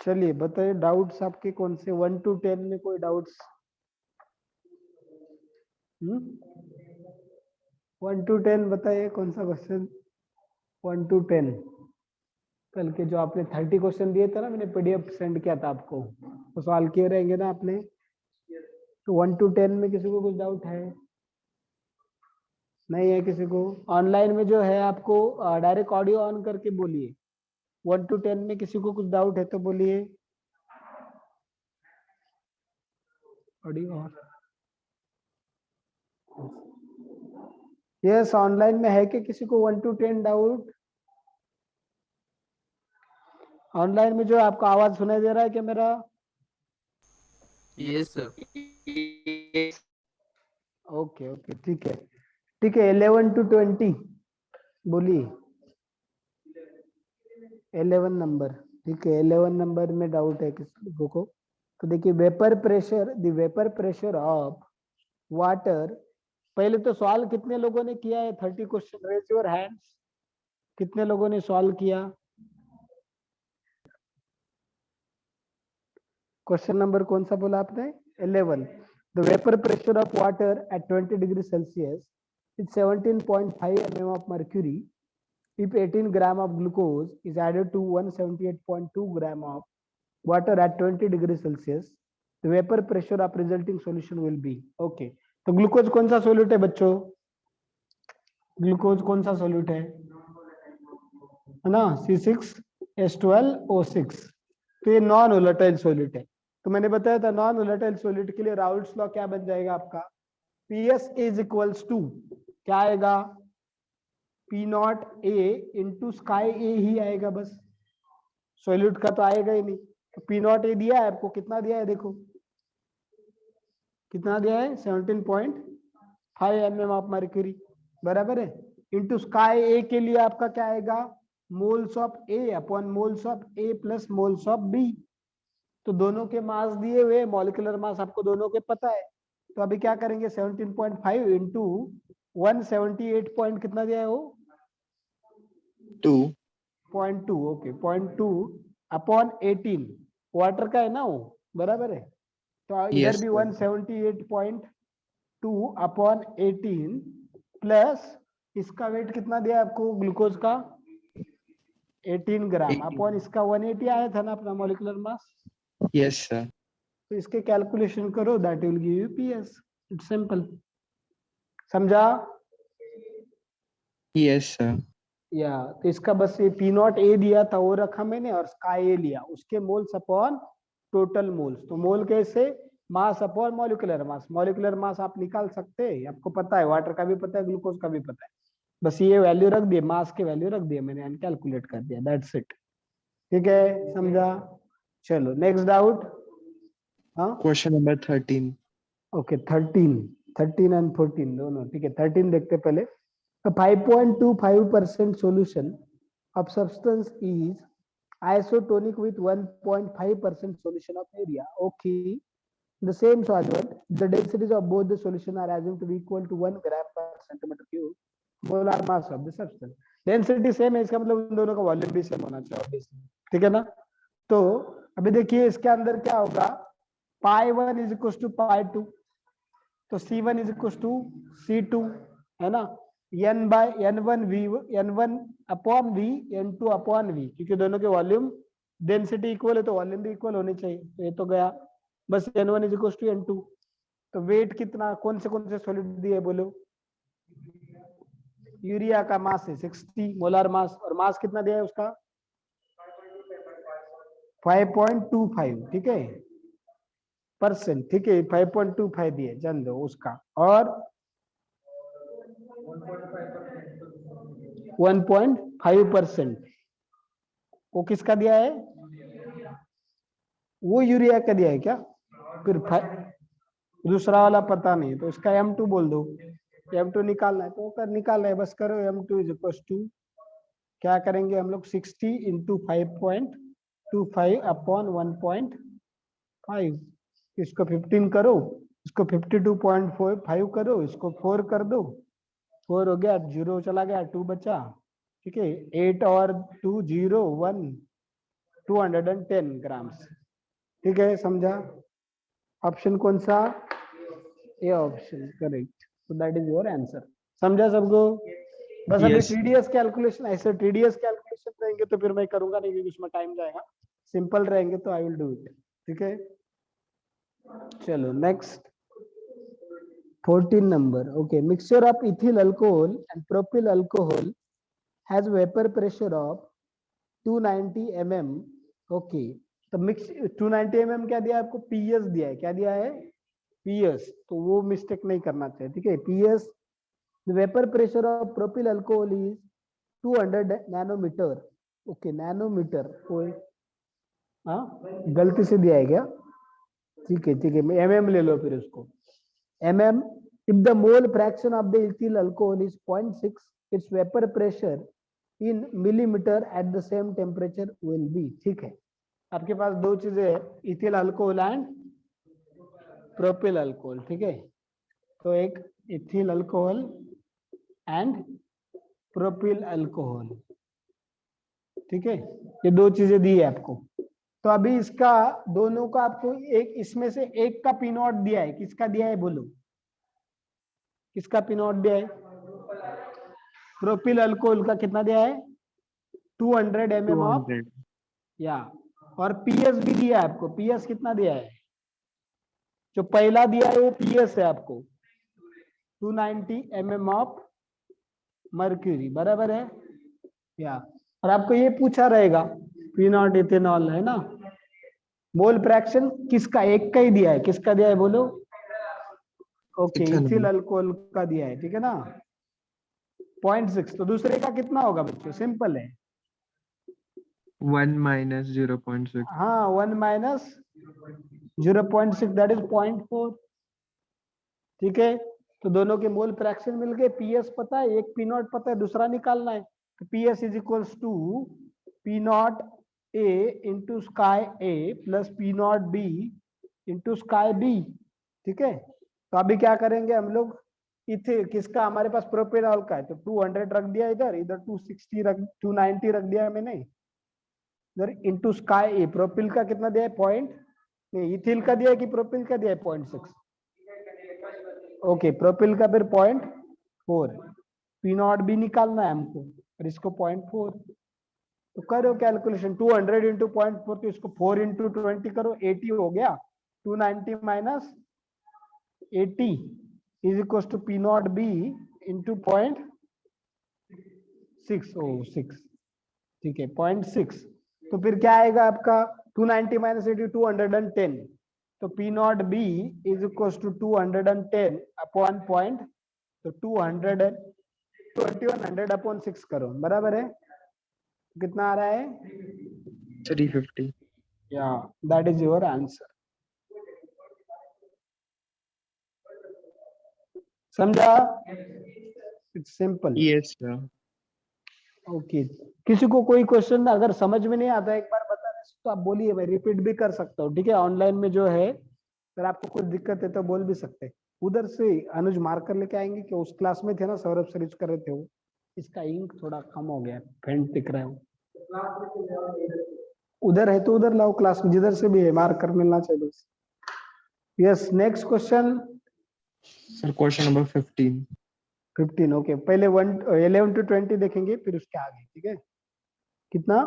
चलिए बताइए डाउट्स आपके कौन से 1 to 10 में कोई डाउट्स? 1 to 10 बताइए कौन सा क्वेश्चन? 1 to 10 कल के जो आपने 30 क्वेश्चन दिए थे ना, मैंने पीडीएफ सेंड किया था आपको, तो सवाल किए रहेंगे ना आपने? तो 1 to 10 में किसी को कुछ डाउट है? नहीं है किसी को? ऑनलाइन में जो है आपको डायरेक्ट ऑडियो ऑन करके बोलिए। 1 to 10 में किसी को कुछ डाउट है तो बोलिए। Audio on. यस, ऑनलाइन में है कि किसी को 1 to 10 डाउट? ऑनलाइन में जो आपका आवाज सुनाई दे रहा है क्या मेरा? Yes sir. ओके ओके ठीक है, ठीक है। 11 to 20 बोलिए। 11 नंबर, ठीक है। 11 नंबर में डाउट है किसी लोगों को? तो देखिए, vapour pressure, the vapour pressure of water. पहले तो सवाल कितने लोगों ने किया है? 30 क्वेश्चन, रेज योर हैंड्स। कितने लोगों ने सॉल्व किया? क्वेश्चन नंबर कौन सा बोला आपने? 11। The vapour pressure of water at 20 degree Celsius is 17.5 mm of mercury if 18 gram of glucose is added to 178.2 gram of water at 20 degree Celsius, the vapor pressure of resulting solution will be. Okay, तो glucose कौन सा solute है बच्चों? Glucose कौन सा solute है ना? C6H12O6। तो ये नॉन वोलेटाइल सोल्यूट है। तो मैंने बताया था नॉन वोलेटाइल सोल्यूट के लिए राउल्ट्स लॉ क्या बन जाएगा आपका? PS इज इक्वल्स टू क्या आएगा? P not A into sky ए ही आएगा बस, सोल्यूट का तो आएगा ही नहीं। तो P नॉट ए दिया है आपको, कितना दिया है देखो, कितना दिया है? 17.5 mm ऑफ मर्क्यूरी, बराबर है। इंटू स्काई ए के लिए आपका क्या आएगा? Moles of A upon moles of A plus moles of B. तो दोनों के मास दिए हुए, मॉलिक्यूलर मास आपको दोनों के पता है। तो अभी क्या करेंगे? 17.5 इंटू 178 पॉइंट कितना दिया है वो? 0.2। ओके, 0.2 अपॉन 18 वाटर का है ना वो, बराबर है। तो इधर यस भी सर। 178.2 अपॉन 18 प्लस इसका वेट कितना दिया आपको ग्लूकोज का? 18 ग्राम अपॉन इसका 180 आया था ना अपना मॉलिक्यूलर मास। Yes sir. तो इसके कैलकुलेशन करो, that will give you PS. It's simple, समझा? Yes sir. या तो इसका बस ये पी नॉट ए दिया था वो रखा मैंने, और स्काई ए लिया, उसके मोल्स अपॉन टोटल मोल्स। तो मोल कैसे? Mass upon molecular mass. Molecular mass आप निकाल सकते हैं, आपको पता है, वाटर का भी पता है, ग्लूकोज का भी पता है। बस ये वैल्यू रख दिए, मास के वैल्यू रख दिए मैंने, कैलकुलेट कर दिया, दैट्स इट। ठीक है, समझा? चलो नेक्स्ट डाउट। हाँ, क्वेश्चन नंबर 13। ओके 13 एंड 14 दोनों, ठीक है। 13 देखते पहले। 5.25% solution of substance is isotonic with 1.5% solution of area. Okay, the same solvent, the densities of both the solution are assumed to be equal to 1 gram per centimeter cube molar mass of the substance. Density same है, इसका मतलब उन दोनों का volume भी same होना चाहिए obviously, ठीक है ना? तो अभी देखिए इसके अंदर क्या होगा, पाई 1 इज इक्वल टू पाई 2, तो C1 is equal to C2, है ना? n by n1 v, n1 upon v, n2 upon v, क्योंकि दोनों के वॉल्यूम डेंसिटी इक्वल है तो वॉल्यूम भी इक्वल होनी चाहिए। तो ये तो गया, बस n1 is equal to n2। तो वेट कितना, कौन से सॉलिड दिए बोलो? यूरिया का मास है 60 मोलार मास, और मास कितना दिया है उसका? 5.25, ठीक है, परसेंट, ठीक है। 5.25 दिए, जान दो उसका। और 1.5% वो किसका दिया है? वो यूरिया का दिया है क्या? फिर दूसरा वाला पता नहीं, तो इसका M2 बोल दो। M2 निकालना है तो कर, निकालना है बस करो। M2 इज इक्वल टू क्या करेंगे हम लोग? 60 इंटू 5.25 अपॉन 1.5। इसको 15 करो, इसको 52.5 करो, इसको 4 कर दो, 4 हो गया, 0 चला गया, 2 बचा, ठीक है। 8 और 2 0 1, 210 ग्राम्स। ठीक है, समझा? ऑप्शन कौन सा? A option, correct. So that is your answer. समझा सबको? बस अभी Yes. टीडीएस कैलकुलेशन, ऐसे टीडीएस कैलकुलेशन रहेंगे तो फिर मैं करूंगा नहीं, क्योंकि उसमें टाइम जाएगा। सिंपल रहेंगे तो आई विल डू इट। ठीक है, चलो next 14 number. Okay, mixture of ethyl alcohol and propyl alcohol has vapor pressure of 290 mm. Okay, तो मिक्स 290 mm क्या दिया है आपको? पीएस दिया है। क्या दिया है? पीएस। तो वो मिस्टेक नहीं करना चाहिए। ठीक है, PS. The vapor pressure of propyl alcohol is 200 nanometer. Okay, nanometer कोई हाँ गलती से दिया है क्या? ठीक है, mm ले लो फिर उसको। mm, if the mole fraction of the ethyl alcohol is 0.6, its vapor pressure in millimeter at the same temperature will be। ठीक है, आपके पास दो चीजें है, ethyl alcohol and propyl alcohol. ठीक है, तो एक ethyl alcohol and propyl alcohol. ठीक है, ये दो चीजें दी है आपको। तो अभी इसका दोनों का आपको एक, इसमें से एक का पी नॉट दिया है। किसका दिया है बोलो? किसका पी नॉट दिया है? प्रोपिल अल्कोहल का कितना दिया है? 200 mm ऑफ 200. या, और पीएस भी दिया है आपको। पीएस कितना दिया है? जो पहला दिया है वो पीएस है आपको 290 mm ऑफ मर्क्यूरी, बराबर है या। और आपको ये पूछा रहेगा पी नॉट इथेनॉल है ना, मोल फ्रैक्शन किसका? एक का ही दिया है। किसका दिया है बोलो? Okay, ethyl Ethanol. अल्कोहल का दिया है। ठीक है ना, 0.6। तो दूसरे का कितना होगा बच्चों? सिंपल है, 1 minus 0.6. हाँ 1 माइनस 0.6, दैट इज 0.4। ठीक है, तो दोनों के मोल फ्रैक्शन मिल गए। पीएस पता है, एक पी नॉट पता है, दूसरा निकालना है। तो PS is equals to P naught A into sky A plus P naught B into sky B. ठीक है, तो अभी क्या करेंगे हम लोग? इथे किसका? हमारे पास प्रोपेनॉल का है, तो 200 रख दिया इधर, इधर 260 रख, 290 रख दिया मैंने इधर, इंटू स्काई ए। प्रोपिल का कितना दिया है? पॉइंट नहीं, इथिल का दिया है कि प्रोपिल का दिया है? 0.6। ओके, प्रोपिल का फिर 0.4। पी नॉट भी निकालना है हमको, और इसको 0.4। तो करो कैलकुलेशन, 200 इंटू 0.4, तो इसको 4 इंटू 20 करो, 80 हो गया। 290 minus 80 is equal to P naught B into 0.6। Oh 6, ठीक है 0.6। तो फिर क्या आएगा आपका? 290 माइनस 80, 210। तो P naught B is equal to 210 upon point, तो 2100 अपॉन 6 करो, बराबर है? कितना आ रहा है? 350. या, दैट इज योर आंसर। समझा? It's simple. Yes, sir. Okay, किसी को कोई क्वेश्चन अगर समझ में नहीं आता एक बार बता दे तो आप बोलिए, मैं रिपीट भी कर सकता हूँ। ठीक है, ऑनलाइन में जो है, अगर आपको कुछ दिक्कत है तो बोल भी सकते हैं। उधर से अनुज मार्कर लेके आएंगे कि उस क्लास में थे ना, सौरभ सर यूज कर रहे थे वो। इसका इंक थोड़ा कम हो गया, फेंट दिख रहा है वो। उधर है तो उधर लाओ क्लास में, जिधर से भी है मार्कर मिलना चाहिए। Yes, next question. Sir, question number 15. 15। Okay, पहले 11 to 20 देखेंगे, फिर उसके आगे। ठीक है, कितना?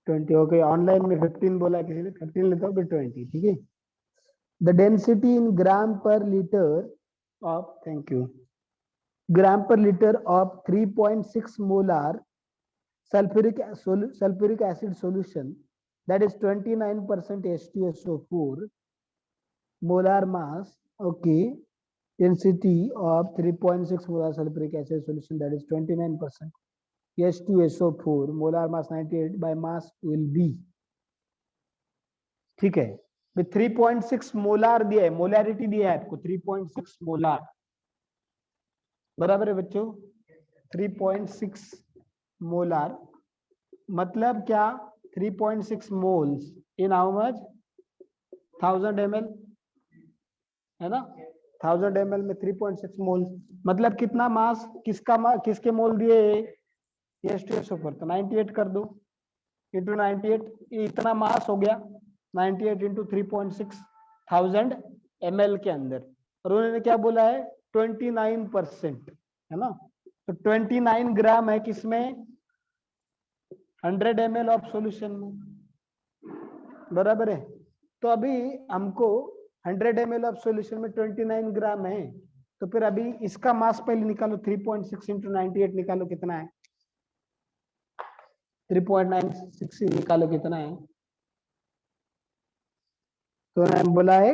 20। ओके, ऑनलाइन में 15 बोला किसी ने, 13 लेता हूँ, फिर 20। ठीक है, द डेंसिटी इन ग्राम पर लीटर ऑफ, थैंक यू, ग्राम पर litre of 3.6 molar sulfuric acid solution, that is 29% H2SO4, molar mass. Okay, density of 3.6 molar sulfuric acid solution, that is 29% H2SO4, molar mass 98 by mass will be। ठीक है, 3.6 molar दिया है, molarity दिया है आपको 3.6 molar, बराबर है बच्चों? 3.6 मोलार मतलब क्या? 3.6 moles in how much? 1000 ml है ना, 1000 ml में 3.6 मोल्स मतलब कितना मास? किसके मोल दिए? H2SO4, तो 98 कर दो। इंटू 98, इतना मास हो गया 98 इंटू 3.6 थाउजेंड ml के अंदर, और उन्होंने क्या बोला है 29%, है ना। तो 29 ग्राम है किसमें 100 ml ऑफ सॉल्यूशन में, बराबर है। तो अभी हमको 100 ml ऑफ सॉल्यूशन में 29 ग्राम है, तो फिर अभी इसका मास पहले निकालो 3.6 इंटू 98 निकालो कितना है, 3.96 निकालो कितना है। तो मैंने बोला है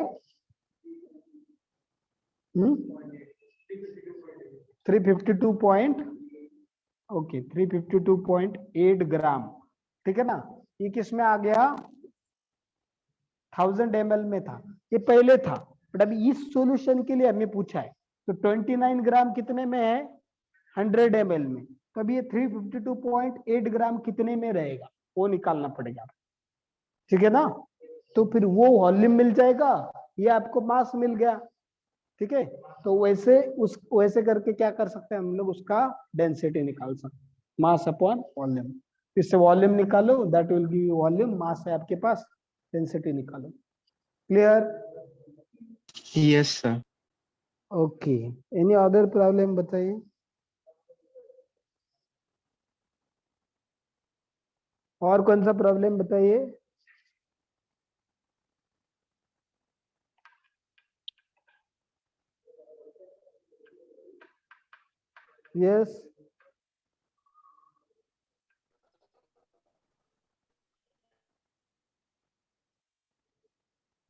352 ओके 352.8 ग्राम, ठीक है ना। ये किस में आ गया 1000 ml में था, ये पहले था, बट अभी इस सॉल्यूशन के लिए हमें पूछा है, तो 29 ग्राम कितने में है 100 ml में, तो अभी ये 352.8 ग्राम कितने में रहेगा वो निकालना पड़ेगा, ठीक है ना। तो फिर वो वॉल्यूम मिल जाएगा, ये आपको मास मिल गया, ठीक है। तो वैसे करके क्या कर सकते हैं हम लोग, उसका डेंसिटी निकाल सकते हैं, मास अपॉन वॉल्यूम। इससे वॉल्यूम निकालो, that will give you volume, mass है आपके पास, डेंसिटी निकालो। Clear? Yes, sir. Okay, any other problem बताइए। और कौन सा प्रॉब्लम बताइए। यस,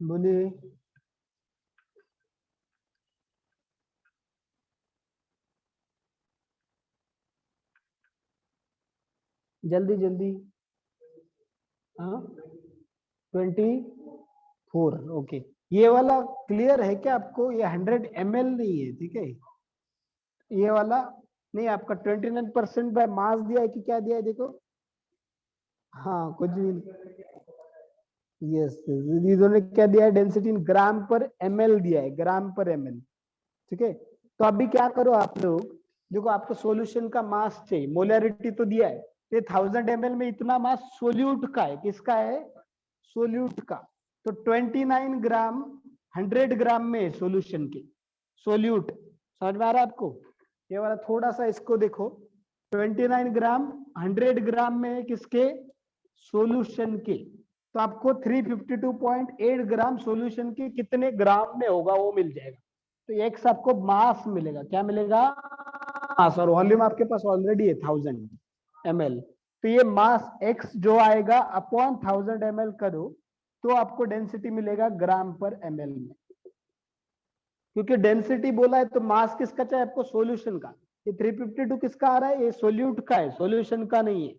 बोलिए। जल्दी जल्दी। हाँ 24, ओके। ये वाला क्लियर है क्या आपको, ये 100 ml नहीं है, ठीक है। ये वाला नहीं, आपका 29% बाय मास दिया है कि क्या दिया है देखो। हाँ कुछ भी, यस इन्होंने क्या दिया है, डेंसिटी इन ग्राम पर ml दिया है, ग्राम पर ml, ठीक है। तो अभी क्या करो आप लोग, देखो आपको सॉल्यूशन का मास चाहिए, मोलरिटी तो दिया है, ये 1000 ml में इतना मास सोल्यूट का है, किसका है सोल्यूट का। तो 29 ग्राम 100 ग्राम में सॉल्यूशन के, सोल्यूट, समझ में आ रहा है आपको। ये वाला थोड़ा सा इसको देखो, 29 ग्राम 100 ग्राम में किसके सॉल्यूशन के, तो आपको 352.8 ग्राम सॉल्यूशन के कितने ग्राम में होगा वो मिल जाएगा। तो एक्स आपको मास मिलेगा, क्या मिलेगा मास, और वॉल्यूम आपके पास ऑलरेडी है 1000 ml। तो ये मास एक्स जो आएगा अपॉन 1000 ml करो, तो आपको डेंसिटी मिलेगा ग्राम पर ml में, क्योंकि डेंसिटी बोला है तो मास किसका चाहिए आपको सॉल्यूशन का। ये 352 किसका आ रहा है, ये सोल्यूट का है, सॉल्यूशन का नहीं है,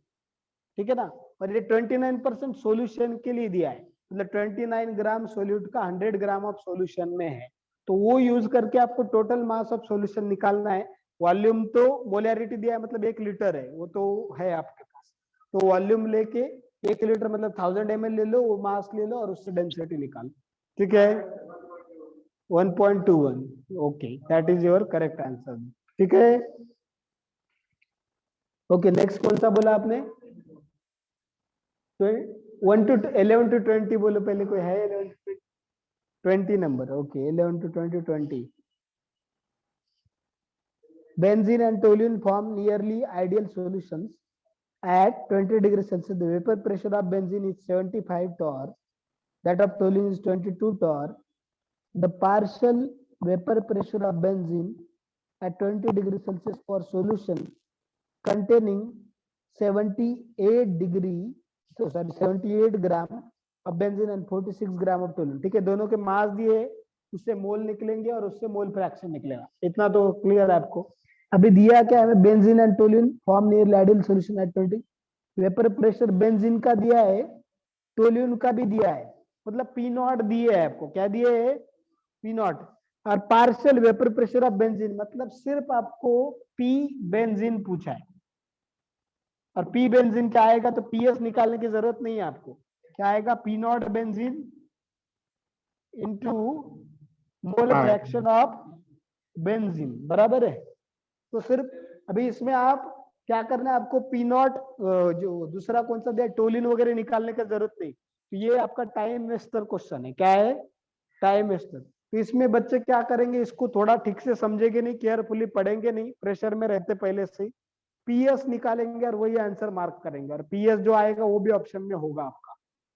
ठीक है ना। और ये 29% सॉल्यूशन के लिए दिया है, मतलब 29 ग्राम सोल्यूट का 100 ग्राम ऑफ सॉल्यूशन में है, तो वो यूज करके आपको टोटल मास ऑफ सॉल्यूशन निकालना है। वॉल्यूम तो मोलरिटी दिया है, मतलब 1 लीटर है, वो तो है आपके पास, तो वॉल्यूम लेके 1 लीटर मतलब 1000 ml ले लो, वो मास ले लो और उससे डेंसिटी निकालो, ठीक है। 1.21, okay that is your correct answer, ठीक है। ओके नेक्स्ट कौन सा बोला आपने, 1 to 11 to 20 बोलो पहले, कोई है 11 to 20 number, okay 11 to 20 20। Benzene and toluene form nearly ideal solutions at 20 degrees Celsius. The vapor pressure of benzene is 75 torr, that of toluene is 22 torr. The partial vapor pressure of benzene at 20 degrees Celsius for solution containing 78 gram of benzene and 46 gram of toluene, ठीक है। दोनों के मास दिए, उससे मोल निकलेंगे और उससे mole fraction निकलेगा, इतना तो क्लियर है आपको। अभी दिया क्या है, benzene and toluene form near ideal solution at 20, vapour pressure benzene का दिया है, टोलून का भी दिया है, मतलब पी नॉट दिए है आपको, क्या दिए है पी नॉट, और partial vapour pressure of benzene, मतलब सिर्फ आपको पी बेंजीन पूछा है, और पी बेंजीन क्या आएगा, तो पीएस निकालने की जरूरत नहीं है आपको, क्या आएगा P not benzene into mole fraction of benzene, बराबर है। तो सिर्फ अभी इसमें आप क्या करना है आपको, पी नॉट जो दूसरा कौन सा दिया टोलिन वगैरह निकालने की जरूरत नहीं। तो ये आपका टाइम वेस्टर क्वेश्चन है। क्या है, टाइम वेस्टर। तो इसमें बच्चे क्या करेंगे, इसको थोड़ा ठीक से समझेंगे नहीं, केयरफुली पढ़ेंगे नहीं, प्रेशर में रहते पहले से ही, पीएस निकालेंगे और वही आंसर मार्क करेंगे, और पीएस जो आएगा वो भी ऑप्शन में होगा आपका।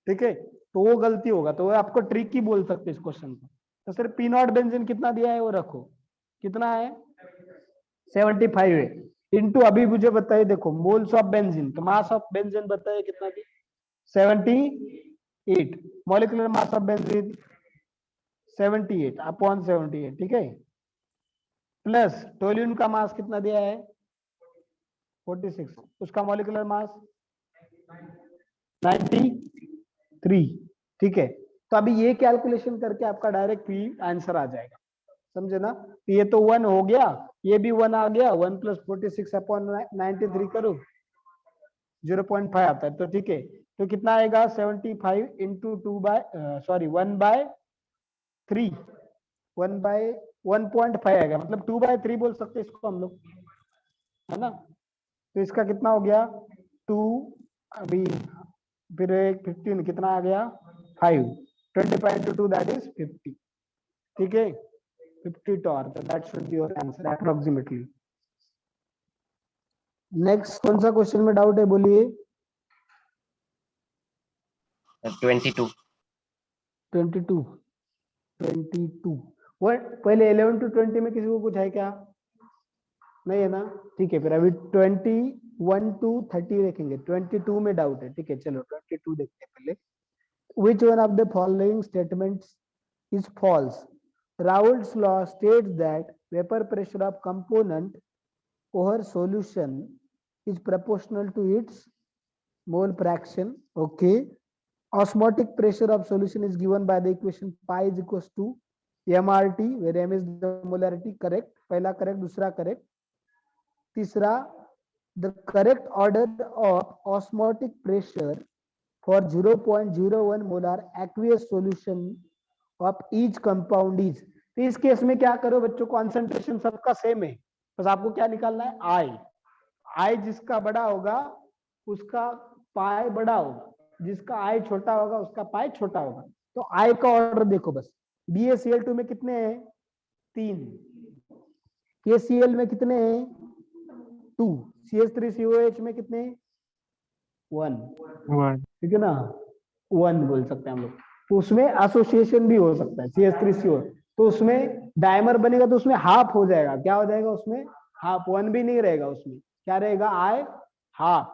ठीक है, तो वो गलती होगा, तो वो आपको ट्रिक ही बोल सकते हैं इस क्वेश्चन को। तो सिर्फ पी नॉट बेंजीन कितना दिया है वो रखो, कितना है 75 है, इनटू अभी मुझे बताइए, देखो मोल्स ऑफ बेंजीन, तो मास ऑफ बेंजीन बताइए कितना थी 78, molecular mass of benzene 78 upon 78, ठीक है, प्लस टोल्यून का मास कितना दिया है 46, उसका मॉलिक्यूलर मास 93, ठीक है। तो अभी ये कैलकुलेशन करके आपका डायरेक्ट पी आंसर आ जाएगा, समझे ना। तो ये तो 1 हो गया, ये भी 1 आ गया, 1 प्लस 46 अपॉन 93 करो 0.5 आता है, तो ठीक है। तो कितना आएगा 75 इंटू 1/3, 1/1.5 आएगा, मतलब 2/3 बोल सकते हैं इसको हम लोग, है ना। तो इसका कितना हो गया 2, अभी फिर 15 कितना आ गया 5, 25 to 2 दैट इज 50, ठीक है 50 torque, that should be your answer approximately. Next कौन सा क्वेश्चन में डाउट है बोलिए। 22 वो पहले 11 to 20 में किसी को कुछ है क्या, नहीं है ना, ठीक है। फिर अभी 21 to 30 देखेंगे, 22 में डाउट है, ठीक है चलो 22 देखते हैं पहले। Which one of the following statements is false? Raoult's law states that vapor pressure of component over solution is proportional to its mole fraction. Okay. Osmotic pressure of solution is given by the equation pi is equals to mRT, where m is the molarity. Correct. पहला correct, दूसरा correct. तीसरा, the correct order of osmotic pressure for 0.01 molar aqueous solution of each compound is। तो इस case में क्या करो बच्चों, concentration सबका सेम है, बस आपको क्या निकालना है आई जिसका बड़ा होगा उसका पाई बड़ा होगा, जिसका आई छोटा होगा उसका पाई छोटा होगा। तो आई का ऑर्डर देखो बस, BaCl2 में कितने हैं 3, KCl में कितने हैं 2, CH3COH में कितने 1, 1, ठीक है ना 1 बोल सकते हैं हम लोग। तो उसमें एसोसिएशन भी हो सकता है CH3CO, तो उसमें डायमर बनेगा तो उसमें हाफ हो जाएगा, क्या हो जाएगा उसमें हाफ, 1 भी नहीं रहेगा उसमें, क्या रहेगा आई हाफ।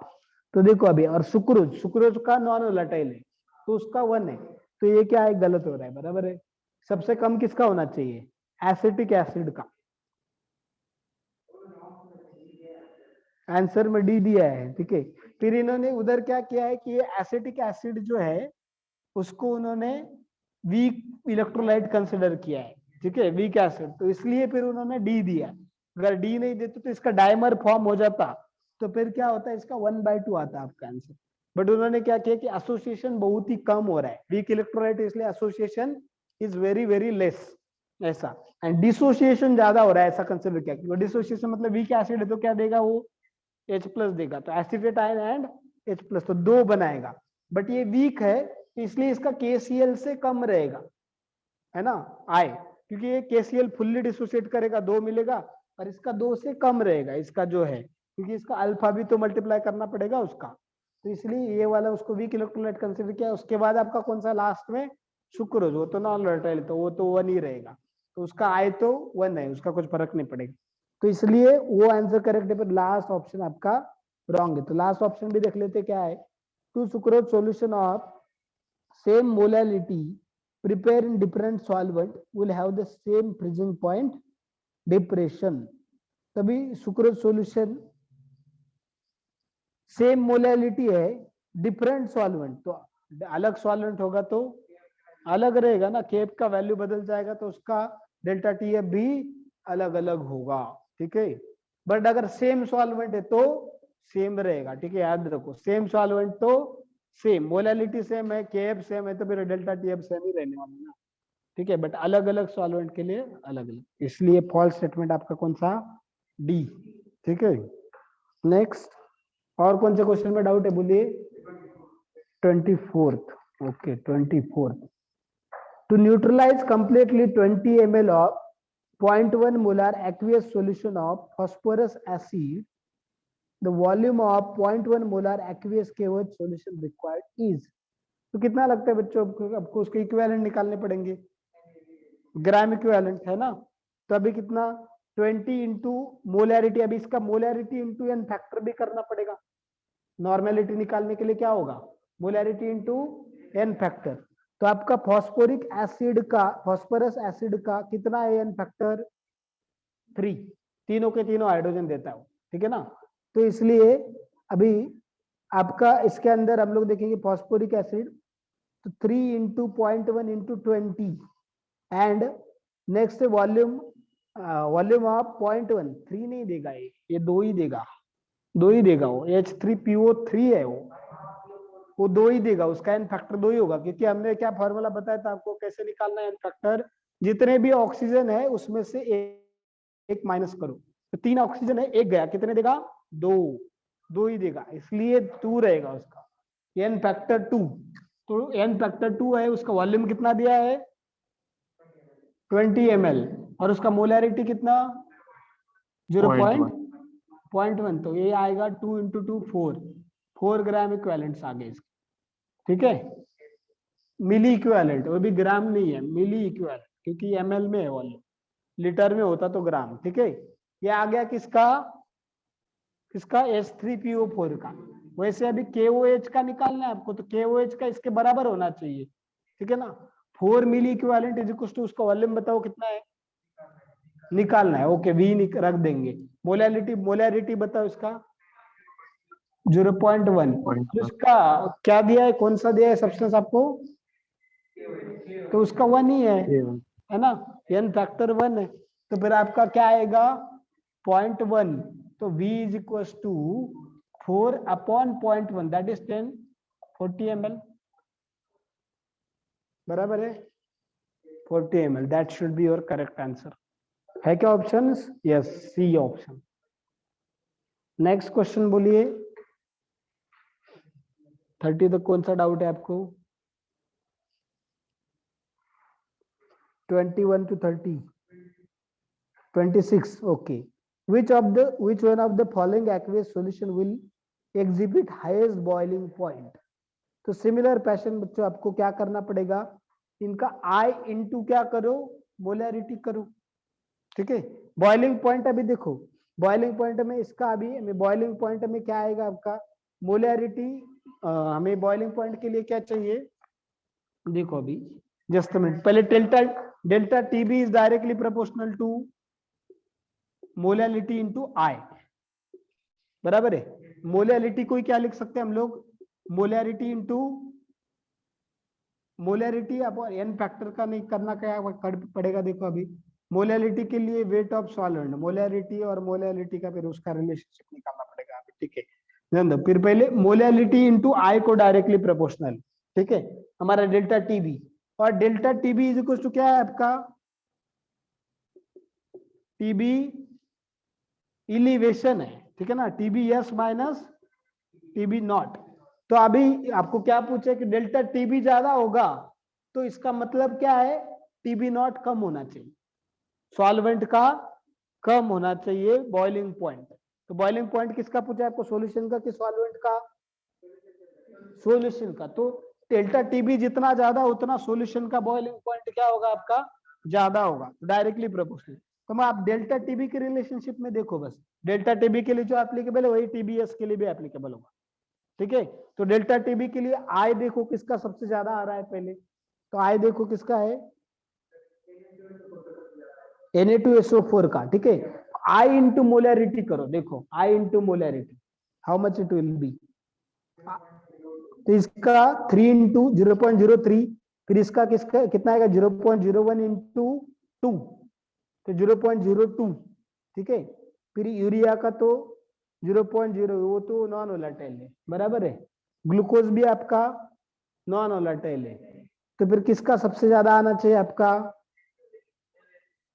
तो देखो अभी, और सुक्रोज का नॉन वोलेटाइल है तो उसका 1 है, तो ये क्या है गलत हो रहा है, बराबर है। सबसे कम किसका होना चाहिए, एसिटिक एसिड का, आंसर में डी दिया है, ठीक है। फिर इन्होंने उधर क्या किया है कि ये एसिटिक एसिड जो है उसको उन्होंने वीक इलेक्ट्रोलाइट कंसिडर किया है, ठीक है वीक एसिड, तो इसलिए फिर उन्होंने डी दिया। अगर डी नहीं देते तो इसका डायमर फॉर्म हो जाता, तो फिर क्या होता है इसका 1/2 आता आपका आंसर। बट उन्होंने क्या किया कि एसोसिएशन बहुत ही कम हो रहा है वीक इलेक्ट्रोलाइट, इसलिए association is very very less ऐसा, एंड डिसोसिएशन ज्यादा हो रहा है ऐसा कंसिडर किया, क्योंकि डिसोसिएशन मतलब वीक एसिड है तो क्या देगा वो H+ देगा, तो एसिटेट आयन एंड H+, तो 2 बनाएगा। बट ये वीक है इसलिए इसका KCl से कम रहेगा, है ना आई, क्योंकि ये KCl फुल्ली डिसोसिएट करेगा 2 मिलेगा, और इसका 2 से कम रहेगा इसका जो है, क्योंकि इसका अल्फा भी तो मल्टीप्लाई करना पड़ेगा उसका, तो इसलिए ये वाला उसको वीक इलेक्ट्रोलाइट कंसीडर किया। उसके बाद आपका कौन सा लास्ट में सुक्रोज, वो तो नॉन वोलेटाइल, तो वो तो 1 ही रहेगा, तो उसका आई तो 1 है, उसका कुछ फर्क नहीं पड़ेगा, तो इसलिए वो आंसर करेक्ट है। पर लास्ट ऑप्शन आपका रॉन्ग है, तो लास्ट ऑप्शन भी देख लेते क्या है, 2 sucrose solution of same molality prepare in different solvent will have the same freezing point depression। तभी सुक्रोज सॉल्यूशन सेम मोलालिटी है, डिफरेंट सॉल्वेंट, तो अलग सॉल्वेंट होगा तो अलग रहेगा ना, केप का वैल्यू बदल जाएगा तो उसका डेल्टा TF भी अलग अलग होगा, ठीक है। बट अगर सेम सॉल्वेंट है तो सेम रहेगा, ठीक है याद रखो, सेम सॉल्वेंट तो सेम, मोलालिटी सेम है, केएफ सेम है, तो फिर डेल्टा TF सेम ही रहने वाला ना, ठीक है। बट अलग अलग सॉल्वेंट के लिए अलग अलग, इसलिए फॉल्स स्टेटमेंट आपका कौन सा डी, ठीक है। नेक्स्ट, और कौन से क्वेश्चन में डाउट है बोलिए? 24th, okay 24th. To neutralize completely 20 ml of 0.1 molar aqueous solution of phosphorus acid, the volume of 0.1 molar aqueous KOH solution required is. तो कितना लगता है बच्चों आपको उसके इक्विवेलेंट निकालने पड़ेंगे, ग्राम इक्विवेलेंट है ना? तो अभी कितना 20 इंटू मोलैरिटी, अभी इसका मोलैरिटी इंटू एन फैक्टर भी करना पड़ेगा. नॉर्मेलिटी निकालने के लिए क्या होगा? Molarity into N factor. तो आपका फॉस्फोरिक एसिड का, फॉस्फोरस एसिड का कितना है एन फैक्टर? 3. तीनों के तीनों हाइड्रोजन देता है, ठीक है ना? तो इसलिए अभी आपका इसके अंदर हम लोग देखेंगे फॉस्फोरिक एसिड, तो 3 into 0.1 into 20 and next volume, volume of 0.1. 3 नहीं देगा ये 2 ही देगा, 2 ही देगा. वो H3PO3 है, वो 2 ही देगा, उसका एन फैक्टर 2 ही होगा. क्योंकि हमने क्या फॉर्मूला बताया था आपको कैसे निकालना है एन फैक्टर? जितने भी ऑक्सीजन है उसमें से एक माइनस करो. तो 3 ऑक्सीजन है, एक गया, कितने देगा? 2 ही देगा, इसलिए 2 रहेगा उसका एन फैक्टर 2. तो एन फैक्टर 2 है, उसका वॉल्यूम कितना दिया है? 20 ml, और उसका मोलैरिटी कितना? 0.1. तो ये आएगा 2 इंटू 2 4 ग्राम इक्विवेलेंट्स आ गए इसके, ठीक है? मिली इक्विवेलेंट, वो भी ग्राम नहीं है, मिली इक्विवेलेंट, क्योंकि ml में है वॉल्यूम, लीटर में होता तो ग्राम, ठीक है? ये आ गया किसका? H3PO4 का. वैसे अभी KOH का निकालना है आपको, तो KOH का इसके बराबर होना चाहिए, ठीक है ना? 4 मिली इक्विवेलेंट इज इक्वल टू, उसका वॉल्यूम बताओ कितना है, निकालना है. ओके, V रख देंगे. मोलैरिटी बताओ इसका 0.1. उसका क्या दिया है, कौन सा दिया है सब्सटेंस आपको? तो उसका 1 ही है ना? एन फैक्टर 1 है. तो फिर आपका क्या आएगा? 0.1. तो V is equal to 4 upon 0.1, that is 40 ml. बराबर है? 40 ml, that should be your correct answer. है क्या options? Yes, C option. Next question बोलिए. 30 तक कौन सा डाउट है आपको? 21 to 30. 26. Okay. Which one of the following aqueous solution will exhibit highest boiling point? तो सिमिलर पैशन बच्चों आपको क्या करना पड़ेगा, इनका I इंटू क्या करो, मोलैरिटी करो, ठीक है? बॉइलिंग पॉइंट अभी देखो, बॉइलिंग पॉइंट में इसका अभी बॉइलिंग पॉइंट में क्या आएगा आपका? मोलैरिटी. हमें बॉइलिंग पॉइंट के लिए क्या चाहिए, देखो अभी जस्ट अ मिनट, पहले delta TB is directly proportional to molarity into I. बराबर है? मोलैरिटी को क्या लिख सकते हैं हम लोग? Molarity into molarity. अब एन फैक्टर का नहीं करना, क्या पड़ेगा? देखो अभी मोलैरिटी के लिए वेट ऑफ सॉल्वेंट, मोलैरिटी और मोलैरिटी का फिर उसका रिलेशनशिप निकालना पड़ेगा, ठीक है? फिर पहले मोलैरिटी इंटू I को डायरेक्टली प्रोपोर्शनल, ठीक है? हमारा डेल्टा टीबी, और delta TB is equal to क्या है आपका? टीबी इलिवेशन है, ठीक है ना? TB S minus TB naught. तो अभी आपको क्या पूछे कि डेल्टा टीबी ज्यादा होगा, तो इसका मतलब क्या है? टीबी नॉट कम होना चाहिए, सॉल्वेंट का कम होना चाहिए बॉइलिंग पॉइंट. तो बॉइलिंग पॉइंट किसका पूछा आपको, सॉल्यूशन का कि सॉल्वेंट का? सॉल्यूशन का. तो डेल्टा टीबी जितना ज्यादा उतना सॉल्यूशन का बॉइलिंग पॉइंट क्या होगा आपका? ज्यादा होगा, डायरेक्टली प्रोपोर्शनल. तो मैं आप डेल्टा टीबी के रिलेशनशिप में देखो, बस डेल्टा टीबी के लिए जो एप्लीकेबल है वही टीबीएस के लिए भी एप्लीकेबल होगा, ठीक है? तो डेल्टा टीबी के लिए I देखो किसका सबसे ज्यादा आ रहा है पहले, तो I देखो किसका है? Na2SO4 का, ठीक है? I इंटू मोलैरिटी करो, देखो I into molarity how much it will be. तो इसका 3 इंटू 0.03, फिर इसका किसका कितना आएगा? 0.01 इंटू 2, तो 0.02, ठीक है? फिर यूरिया का तो 0.0, वो तो नॉन वोलेटाइल है, बराबर है? ग्लूकोज भी आपका नॉन वोलेटाइल है. तो फिर किसका सबसे ज्यादा आना चाहिए आपका?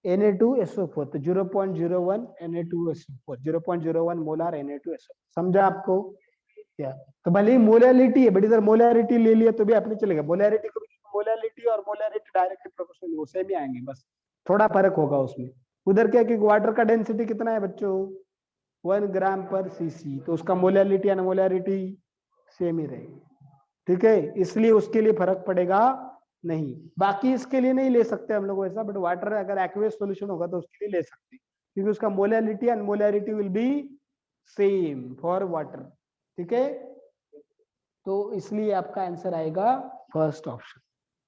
Na2SO4, तो 0.01 Na2SO4, 0.01 मोलार Na2SO, समझा आपको क्या? तो भले ही मोलैरिटी है, बट इधर मोलैरिटी ले लिया तो भी अपने चलेगा। मोलैरिटी को मोलैरिटी और मोलैरिटी डायरेक्टली प्रोपोर्शनल वो सेम ही आएंगे, बस थोड़ा फर्क होगा उसमें। उधर क्या कि वाटर का डेंसिटी कितना है बच्चों, 1 ग्राम पर सीसी, तो उसका मोलैरिटी या मोलैरिटी सेम ही रहेगी, ठीक है, इसलिए उसके लिए फर्क पड़ेगा नहीं। बाकी इसके लिए नहीं ले सकते हम लोग ऐसा, बट वाटर अगर एक्वेस सॉल्यूशन होगा तो उसके लिए ले सकते हैं, क्योंकि उसका molarity and molarity will be same for water, ठीक है। तो इसलिए आपका आंसर आएगा फर्स्ट ऑप्शन।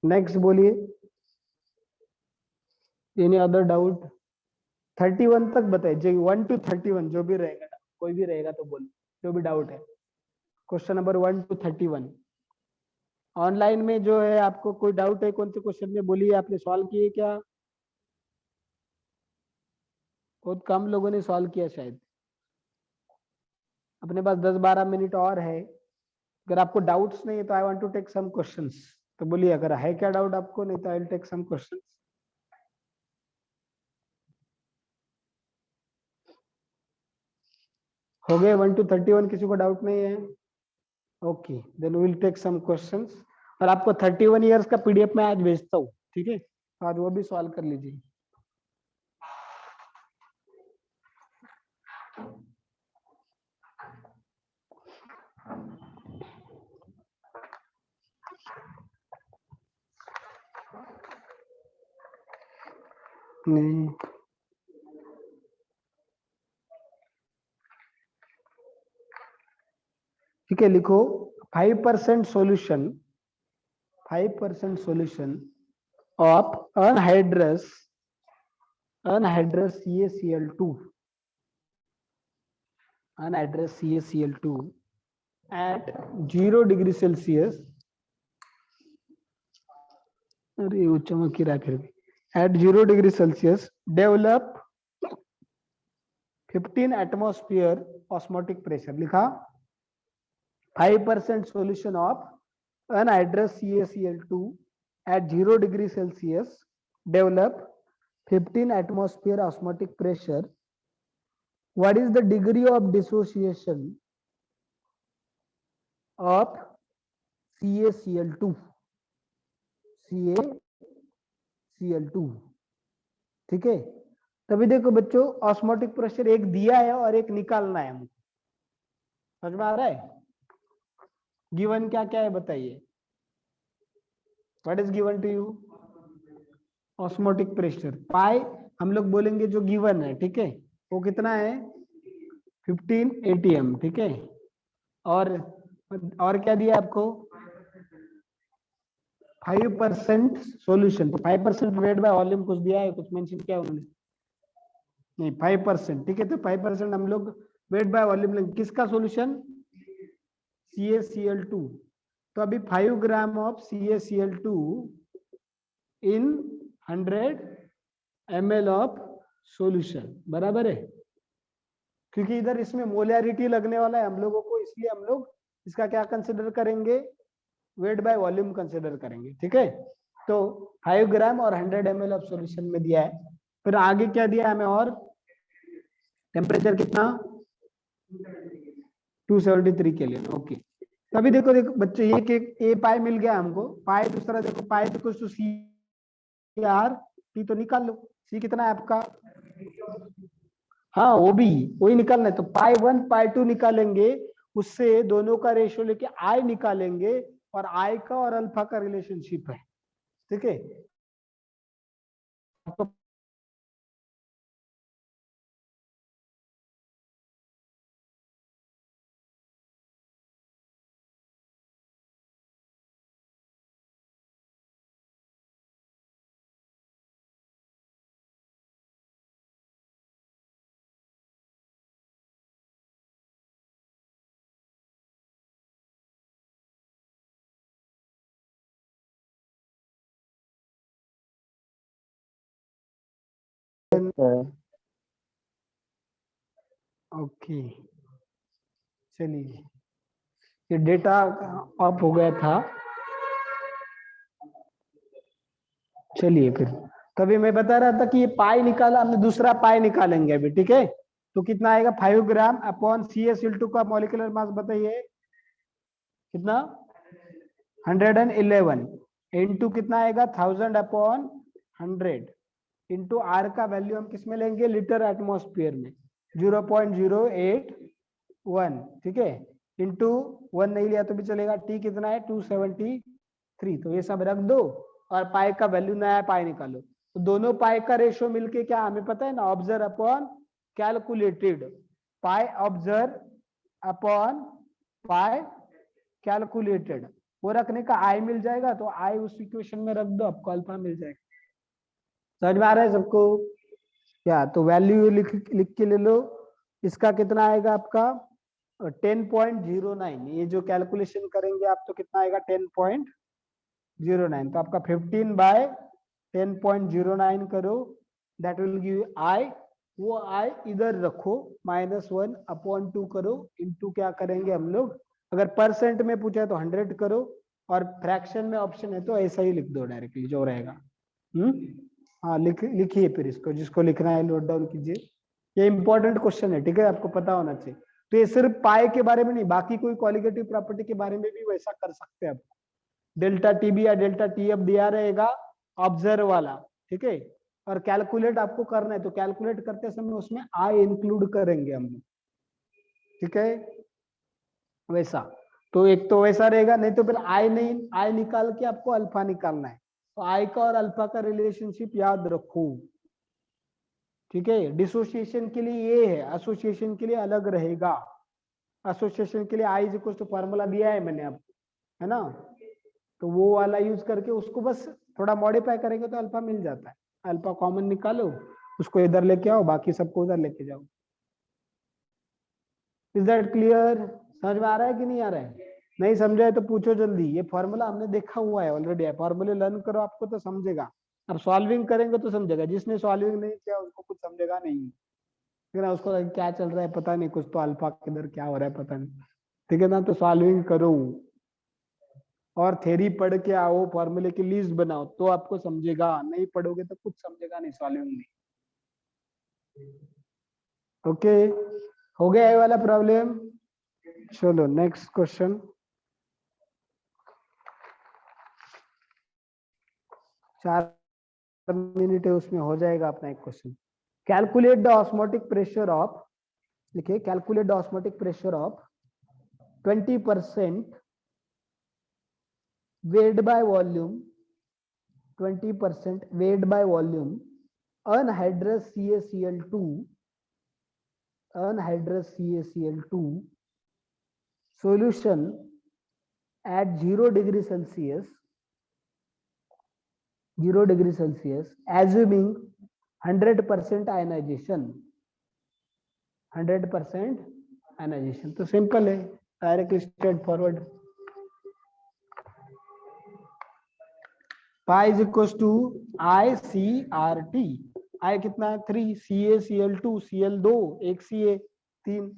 नेक्स्ट बोलिए, एनी अदर डाउट? 31 तक बताइए, जो 1 to 31 जो भी रहेगा, कोई भी रहेगा तो बोलो, जो भी डाउट है। क्वेश्चन नंबर 1 to 31 ऑनलाइन में जो है, आपको कोई डाउट है कौन से क्वेश्चन में, बोलिए। आपने सॉल्व किए क्या? बहुत कम लोगों ने सॉल्व किया शायद। अपने पास 10-12 मिनट और है। अगर आपको डाउट्स नहीं है तो I want to take some questions, तो बोलिए अगर है क्या डाउट आपको, नहीं तो I will take some questions. हो गए 1 to 31, किसी को डाउट नहीं है? Okay, then we will take some questions. और आपको 31 इयर्स का पीडीएफ मैं आज भेजता हूँ, ठीक है, आज वो भी सॉल्व कर लीजिए। नहीं, ठीक है, लिखो 5% solution, 5% solution of anhydrous CaCl2, anhydrous CaCl2 at 0 degree Celsius, अरे वो चमक ही रहा फिर भी, at 0 degree Celsius develop 15 atmosphere osmotic pressure. लिखा 5% solution of anhydrous CaCl2 at 0 degree Celsius develop 15 atmosphere osmotic pressure. What is the degree of dissociation of CaCl2? CaCl2, ठीक है। तभी देखो बच्चों, ऑस्मोटिक प्रेशर एक दिया है और एक निकालना है हमको, समझ में आ रहा है? गिवन क्या क्या है बताइए, what is given to you? Osmotic pressure pi, हम लोग बोलेंगे जो गिवन है, ठीक है, वो कितना है 15 atm, ठीक है। और क्या दिया आपको 5% सॉल्यूशन, तो 5% वेट बाय वॉल्यूम कुछ दिया है, कुछ मेंशन किया उन्होंने? नहीं, 5%, ठीक है, तो 5% हम लोग वेट बाय वॉल्यूम लेंगे। किसका सॉल्यूशन? CaCl2, तो अभी 5 gram of CaCl2 in 100 ml of solution, बराबर है, क्योंकि इधर इसमें मोलैरिटी लगने वाला है हम लोगों को, इसलिए हम लोग इसका क्या कंसिडर करेंगे, वेट बाय वॉल्यूम कंसिडर करेंगे, ठीक है। तो 5 ग्राम और 100 ml ऑफ सॉल्यूशन में दिया है। फिर आगे क्या दिया हमें, और टेम्परेचर कितना 273 के लिए, ओके। तभी देखो देखो बच्चे, एक ए पाई मिल गया हमको, पाई दूसरा देखो, pi equals to C R T, तो निकाल लो सी कितना है आपका, हाँ वो भी वही निकालना है, तो पाई 1 पाई 2 निकालेंगे, उससे दोनों का रेशियो लेके आई निकालेंगे, और आई का और अल्फा का रिलेशनशिप है, ठीक है। ओके, चलिए, ये डेटा ऑफ हो गया था, चलिए फिर तभी मैं बता रहा था कि ये पाई निकाला हमने, दूसरा पाई निकालेंगे अभी, ठीक है। तो कितना आएगा 5 ग्राम अपॉन CaCl2 का मॉलिक्यूलर मास बताइए कितना 111 इंटू कितना आएगा 1000 अपॉन 100 इंटू आर का वैल्यू हम किस में लेंगे लीटर एटमॉस्फेयर में 0.081, ठीक है। इंटू 1 नहीं लिया तो भी चलेगा। टी कितना है 273, तो ये सब रख दो और पाई का वैल्यू नया पाई निकालो। तो दोनों पाई का रेशियो मिलके क्या हमें पता है ना, ऑब्जर्व अपॉन कैलकुलेटेड, पाई ऑब्जर्व अपॉन पाई कैलकुलेटेड, वो रखने का आई मिल जाएगा। तो आई उस इक्वेशन में रख दो, आपको अल्फा मिल जाएगा। समझ में आ रहा है सबको क्या? तो वैल्यू लिख के ले लो। इसका कितना आएगा आपका 10.09, ये जो कैलकुलेशन करेंगे आप तो कितना आएगा 10.09, तो आपका 15/10.09 करो, दैट विल गिव आई। वो आई इधर रखो, -1/2 करो, इंटू क्या करेंगे हम लोग, अगर परसेंट में पूछा है तो 100 करो, और फ्रैक्शन में ऑप्शन है तो ऐसा ही लिख दो डायरेक्टली जो रहेगा। हाँ लिखिए फिर इसको, जिसको लिखना है नोट डाउन कीजिए। ये इंपॉर्टेंट क्वेश्चन है, ठीक है, आपको पता होना चाहिए। तो ये सिर्फ पाई के बारे में नहीं, बाकी कोई क्वालिटेटिव प्रॉपर्टी के बारे में भी वैसा कर सकते हैं आप। डेल्टा टीबी या डेल्टा टीएफ दिया रहेगा ऑब्जर्व वाला, ठीक है, और कैलकुलेट आपको करना है तो कैलकुलेट करते समय उसमें आई इंक्लूड करेंगे हम, ठीक है, वैसा। तो एक तो वैसा रहेगा, नहीं तो फिर आई नहीं, आई निकाल के आपको अल्फा निकालना है। तो आई का और अल्फा का रिलेशनशिप याद रखो, ठीक है। डिसोसिएशन के लिए ये है, एसोसिएशन के लिए अलग रहेगा। एसोसिएशन के लिए I is equal to formula दिया है मैंने आपको, है ना, तो वो वाला यूज करके उसको बस थोड़ा मॉडिफाई करेंगे तो अल्फा मिल जाता है। अल्फा कॉमन निकालो, उसको इधर लेके आओ, बाकी सबको उधर लेके जाओ। Is that clear? समझ में आ रहा है कि नहीं आ रहा है? नहीं समझा है तो पूछो जल्दी। ये फॉर्मूला हमने देखा हुआ है ऑलरेडी है, फॉर्मूले लर्न करो आपको तो समझेगा। अब सॉल्विंग करेंगे तो समझेगा, जिसने सॉल्विंग नहीं किया उसको कुछ समझेगा नहीं, फिर उसको क्या चल रहा है पता नहीं, कुछ तो अल्फा के अंदर क्या हो रहा है पता नहीं, ठीक है ना। तो सॉल्विंग करो और थ्योरी पढ़ के आओ, फॉर्मूले की लिस्ट बनाओ तो आपको समझेगा, नहीं पढ़ोगे तो कुछ समझेगा नहीं सॉल्विंग में। ओके, हो गया ये वाला प्रॉब्लम। चलो नेक्स्ट क्वेश्चन। 4 मिनट है, उसमें हो जाएगा अपना एक question. Calculate the osmotic pressure of, लिखिए calculate the osmotic pressure of 20% weight by volume, 20% weight by volume anhydrous CaCl2, anhydrous CaCl2 solution at 0 degree Celsius, 0 degree Celsius, assuming 100% ionization, 100% ionization। तो simple है, direct straightforward. Pi is equal to ICRT, I कितना है 3, CaCl2, Cl2 एक Ca 3,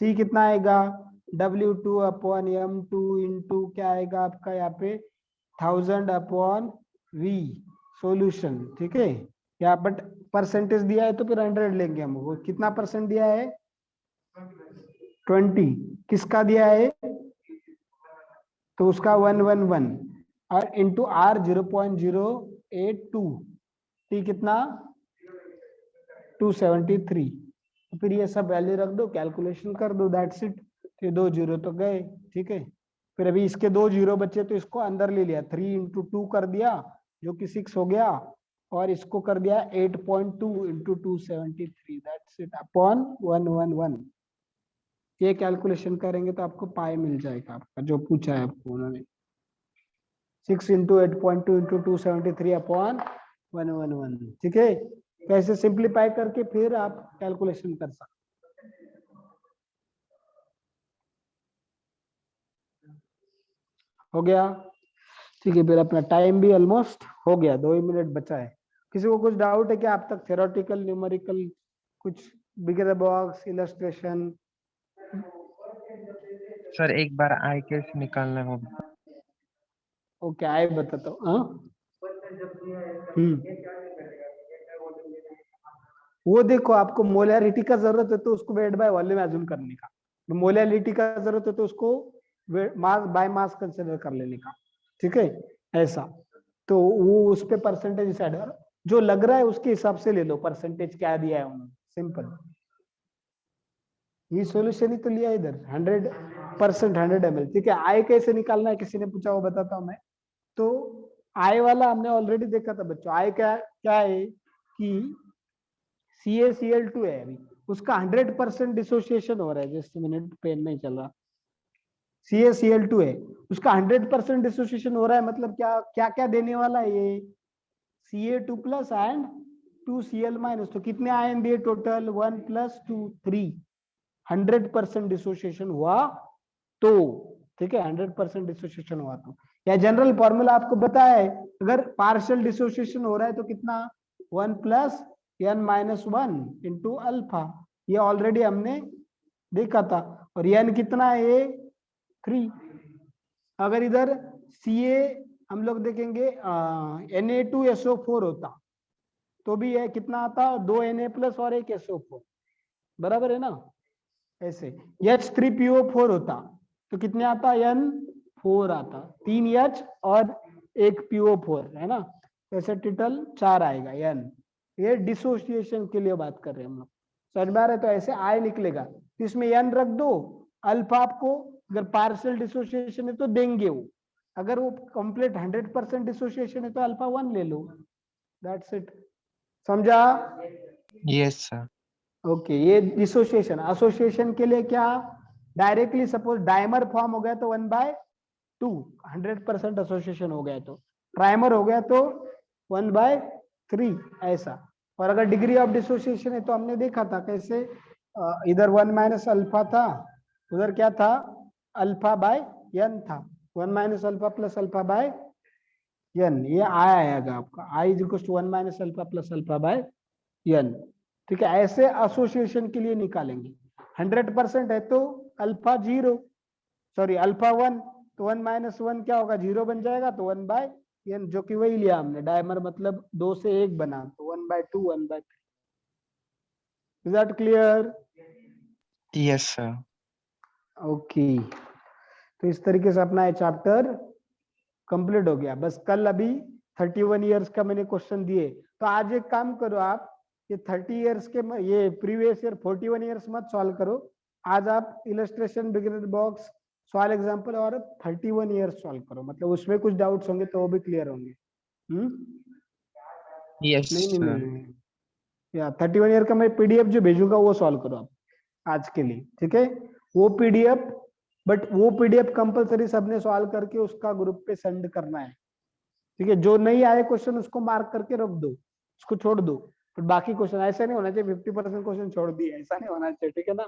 C कितना आएगा W2/M2 into क्या आएगा आपका यहाँ पे 1000/V सॉल्यूशन, ठीक है। यहाँ बट परसेंटेज दिया है तो फिर 100 लेंगे हम। वो कितना परसेंट दिया है 20, किसका दिया है तो उसका 111 और इंटू R 0.082, टी कितना 273, तो फिर ये सब वैल्यू रख दो, कैलकुलेशन कर दो, दैट्स इट। फिर 2 जीरो तो गए, ठीक है। फिर अभी इसके 2 जीरो बचे तो इसको अंदर ले लिया, 3 इंटू 2 कर दिया जो कि 6 हो गया, और इसको कर दिया 8.2 इंटू 273, दैट्स इट अपॉन 111। ये कैलकुलेशन करेंगे तो आपको पाई मिल जाएगा आपका जो पूछा है आपको उन्होंने, 6 इंटू 8.2 इंटू 273 अपॉन 111, ठीक है। कैसे सिंप्लीफाई करके फिर आप कैलकुलेशन कर सकते। हो गया, ठीक है। फिर अपना टाइम भी ऑलमोस्ट हो गया, 2 ही मिनट बचा है। किसी को कुछ डाउट है क्या आप तक, थ्योरेटिकल न्यूमेरिकल कुछ, bigger the box illustration? Sir एक बार आई कैसे निकालना होगा? ओके आए बताता हूँ। वो देखो आपको मोलैरिटी का जरूरत है तो उसको वेट बाय वॉल्यूम एज्यूम करने का, मोलैरिटी का जरूरत है तो उसको मास बाय मास कंसिडर कर लेने का, ठीक है ऐसा। तो वो उस पे परसेंटेज डिसाइड कर, जो लग रहा है उसके हिसाब से ले लो, परसेंटेज क्या दिया है उन्होंने, सिंपल। ये सॉल्यूशन ही तो लिया इधर 100% 100 ml, ठीक है। आई कैसे निकालना है किसी ने पूछा, वो बताता हूं मैं। तो आई वाला हमने ऑलरेडी देखा था बच्चों। आई क्या क्या है कि CaCl2 है, अभी उसका 100% डिसोसिएशन हो रहा है, जैसे मिनट पेन नहीं चल रहा। CaCl2 है, उसका 100% डिसोसिएशन हो रहा है, मतलब क्या क्या क्या देने वाला है ये, Ca2 plus and 2Cl minus. तो कितने आयन दिए टोटल, 1 + 2 3। 100% डिसोसिएशन हुआ तो, ठीक है, 100% डिसोसिएशन हुआ तो, या जनरल फॉर्मूला आपको बताया है, अगर पार्शियल डिसोसिएशन हो रहा है तो कितना, 1 + n-1 इंटू अल्फा, ये ऑलरेडी हमने देखा था। और n कितना है, ये 3। अगर इधर Ca हम लोग देखेंगे Na2SO4 होता तो भी ये कितना आता, 2 Na+ और 1 SO4, बराबर है ना। ऐसे H3PO4 होता तो कितने आता, N4 आता, 3 H और 1 PO4 है ना, ऐसे टोटल 4 आएगा N। ये डिसोसिएशन के लिए बात कर रहे हैं हम लोग, समझ में आ रहा है। तो ऐसे I निकलेगा, तो इसमें N रख दो, अल्फा आपको अगर पार्शियल डिसोसिएशन है तो देंगे वो, अगर वो कंप्लीट 100% डिसोसिएशन है तो अल्फा 1 ले लो, दैट्स इट, समझा। Yes sir. ओके, ये डिसोसिएशन। एसोसिएशन के लिए क्या, डायरेक्टली सपोज डायमर फॉर्म हो गया तो 1/2, 100% एसोसिएशन हो गया तो, ट्राइमर हो गया तो 1/3 ऐसा। और अगर डिग्री ऑफ डिसोसिएशन है तो हमने देखा था कैसे, इधर 1 - अल्फा था, उधर क्या था, अल्फा बाय n था, 1 - alpha plus alpha by n, ये आएगा आपका I = 1 - alpha plus alpha by n, ठीक है। ऐसे एसोसिएशन के लिए निकालेंगे। 100% है तो अल्फा 0, सॉरी अल्फा 1, तो 1 - 1 क्या होगा, 0 बन जाएगा, तो 1/n, जो कि वही लिया हमने, डायमर मतलब 2 से 1 बना, तो 1/2 1/3। Is that clear? Yes sir. Okay, तो इस तरीके से अपना ये चैप्टर कंप्लीट हो गया। बस कल अभी 31 इयर्स का मैंने क्वेश्चन दिए, तो आज एक काम करो आप, ये 30 इयर्स के ये प्रीवियस ईयर 41 इयर्स मत सॉल्व करो, आज आप illustration, beginner box, solve example और 31 इयर्स सॉल्व करो, मतलब उसमें कुछ डाउट्स होंगे तो वो भी क्लियर होंगे। यस नहीं नहीं सर। नहीं, या 31 ईयर का मैं PDF जो भेजूंगा वो सॉल्व करो आप आज के लिए, ठीक है। वो PDF, बट वो PDF कंपलसरी सबने सॉल्व करके उसका ग्रुप पे सेंड करना है, ठीक है। जो नहीं आए क्वेश्चन उसको मार्क करके रख दो, उसको छोड़ दो, बट बाकी क्वेश्चन ऐसा नहीं होना चाहिए 50% क्वेश्चन छोड़ दिए, ऐसा नहीं होना चाहिए, ठीक है ना।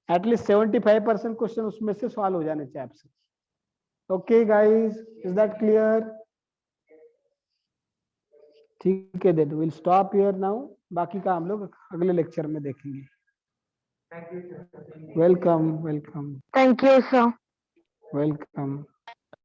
एटलीस्ट 75% क्वेश्चन उसमें से सॉल्व हो जाने चाहिए आपसे। Okay guys, is that clear? ठीक है, then will stop here now, बाकी का हम लोग अगले लेक्चर में देखेंगे। Welcome welcome Thank you, sir. Welcome.